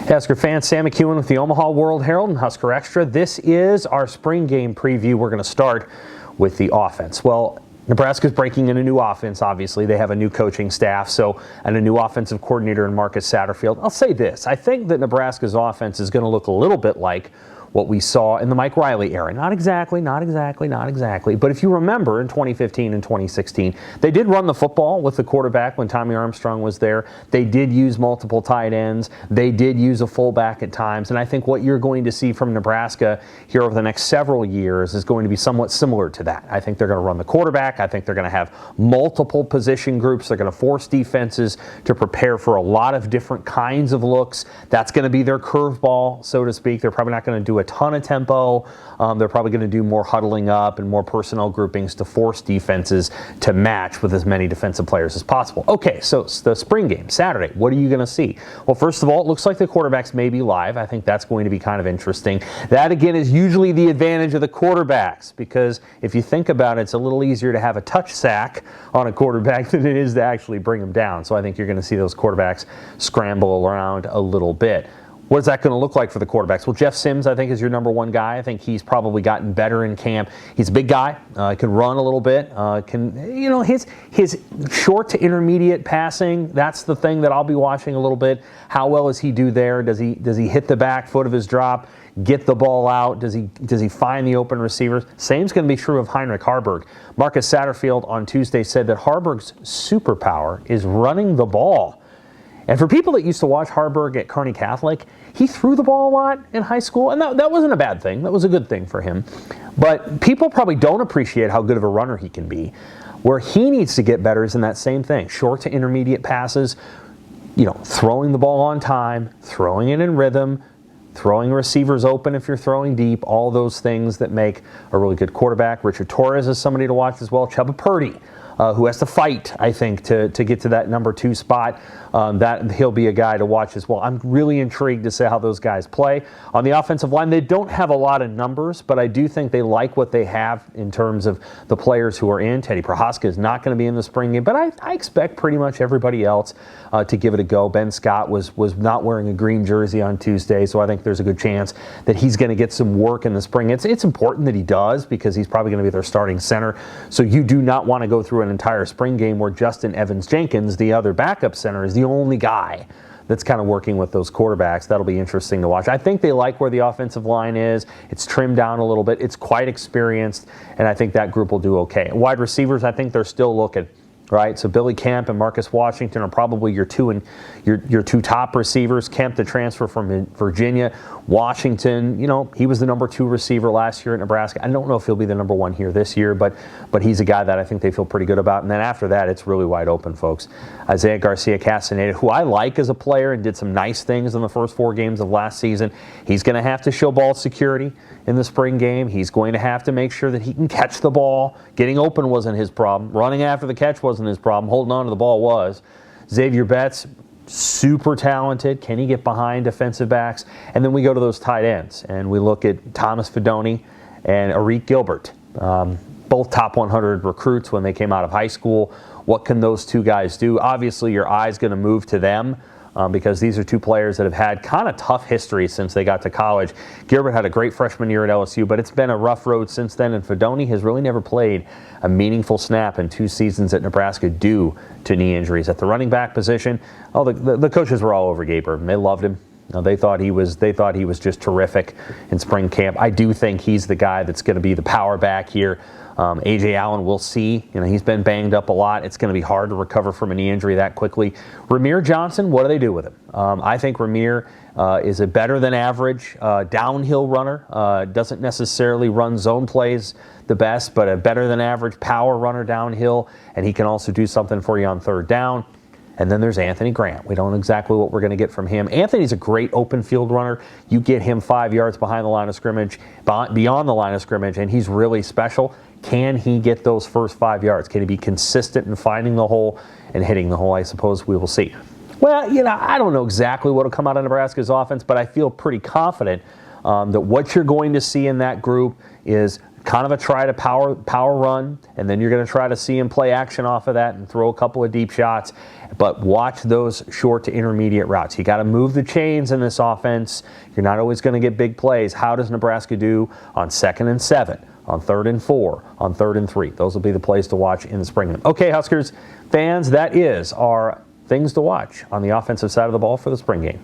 Husker fans, Sam McKewon with the Omaha World-Herald and Husker Extra. This is our spring game preview. We're going to start with the offense. Well, Nebraska's breaking in a new offense, obviously. They have a new coaching staff, and a new offensive coordinator in Marcus Satterfield. I'll say this. I think that Nebraska's offense is going to look a little bit like what we saw in the Mike Riley era. Not exactly. But if you remember in 2015 and 2016, they did run the football with the quarterback when Tommy Armstrong was there. They did use multiple tight ends. They did use a fullback at times. And I think what you're going to see from Nebraska here over the next several years is going to be somewhat similar to that. I think they're going to run the quarterback. I think they're going to have multiple position groups. They're going to force defenses to prepare for a lot of different kinds of looks. That's going to be their curveball, so to speak. They're probably not going to do a ton of tempo. They're probably going to do more huddling up and more personnel groupings to force defenses to match with as many defensive players as possible. Okay, so the spring game, Saturday, what are you going to see? Well, first of all, it looks like the quarterbacks may be live. I think that's going to be kind of interesting. That, again, is usually the advantage of the quarterbacks because if you think about it, it's a little easier to have a touch sack on a quarterback than it is to actually bring them down. So I think you're going to see those quarterbacks scramble around a little bit. What is that going to look like for the quarterbacks? Well, Jeff Sims, I think, is your number one guy. I think he's probably gotten better in camp. He's a big guy. Can run a little bit. His short to intermediate passing, that's the thing that I'll be watching a little bit. How well does he do there? Does he hit the back foot of his drop, get the ball out? Does he find the open receivers? Same's going to be true of Heinrich Haarberg. Marcus Satterfield on Tuesday said that Haarberg's superpower is running the ball. And for people that used to watch Haarberg at Kearney Catholic, he threw the ball a lot in high school, and that wasn't a bad thing. That was a good thing for him. But people probably don't appreciate how good of a runner he can be. Where he needs to get better is in that same thing, short to intermediate passes, throwing the ball on time, throwing it in rhythm, throwing receivers open if you're throwing deep, all those things that make a really good quarterback. Richard Torres is somebody to watch as well. Chubba Purdy, who has to fight, I think, to get to that number 2 spot. That he'll be a guy to watch as well. I'm really intrigued to see how those guys play. On the offensive line, they don't have a lot of numbers, but I do think they like what they have in terms of the players who are in. Teddy Prohaska is not going to be in the spring game, but I expect pretty much everybody else to give it a go. Ben Scott was not wearing a green jersey on Tuesday, so I think there's a good chance that he's going to get some work in the spring. It's important that he does because he's probably going to be their starting center. So you do not want to go through an entire spring game where Justin Evans-Jenkins, the other backup center, is the only guy that's kind of working with those quarterbacks. That'll be interesting to watch. I think they like where the offensive line is. It's trimmed down a little bit. It's quite experienced, and I think that group will do okay. Wide receivers, I think they're still looking. Right, so Billy Kemp and Marcus Washington are probably your two top receivers. Kemp, the transfer from Virginia. Washington, he was the number 2 receiver last year at Nebraska. I don't know if he'll be the number 1 here this year, but he's a guy that I think they feel pretty good about. And then after that, it's really wide open, folks. Isaiah Garcia-Castaneda, who I like as a player and did some nice things in the first 4 games of last season. He's going to have to show ball security in the spring game. He's going to have to make sure that he can catch the ball. Getting open wasn't his problem. Running after the catch wasn't his problem. Holding on to the ball was. Xavier Betts, super talented. Can he get behind defensive backs? And then we go to those tight ends, and we look at Thomas Fidone and Arik Gilbert, both top 100 recruits when they came out of high school. What can those two guys do? Obviously, your eye's going to move to them. Because these are two players that have had kind of tough history since they got to college. Gilbert had a great freshman year at LSU, but it's been a rough road since then, and Fidone has really never played a meaningful snap in 2 seasons at Nebraska due to knee injuries. At the running back position, the coaches were all over Gabe Ervin. They loved him. They thought he was just terrific in spring camp. I do think he's the guy that's going to be the power back here. A.J. Allen, we'll see. He's been banged up a lot. It's going to be hard to recover from a knee injury that quickly. Ramir Johnson, what do they do with him? I think Ramir is a better than average downhill runner. Doesn't necessarily run zone plays the best, but a better than average power runner downhill, and he can also do something for you on 3rd down. And then there's Anthony Grant. We don't know exactly what we're going to get from him. Anthony's a great open field runner. You get him 5 yards behind the line of scrimmage, beyond the line of scrimmage, and he's really special. Can he get those first 5 yards? Can he be consistent in finding the hole and hitting the hole? I suppose we will see. Well, I don't know exactly what will come out of Nebraska's offense, but I feel pretty confident that what you're going to see in that group is kind of a try to power run, and then you're going to try to see him play action off of that and throw a couple of deep shots. But watch those short to intermediate routes. You got to move the chains in this offense. You're not always going to get big plays. How does Nebraska do on 2nd and 7, on 3rd and 4, on 3rd and 3? Those will be the plays to watch in the spring game. Okay, Huskers fans, that is our things to watch on the offensive side of the ball for the spring game.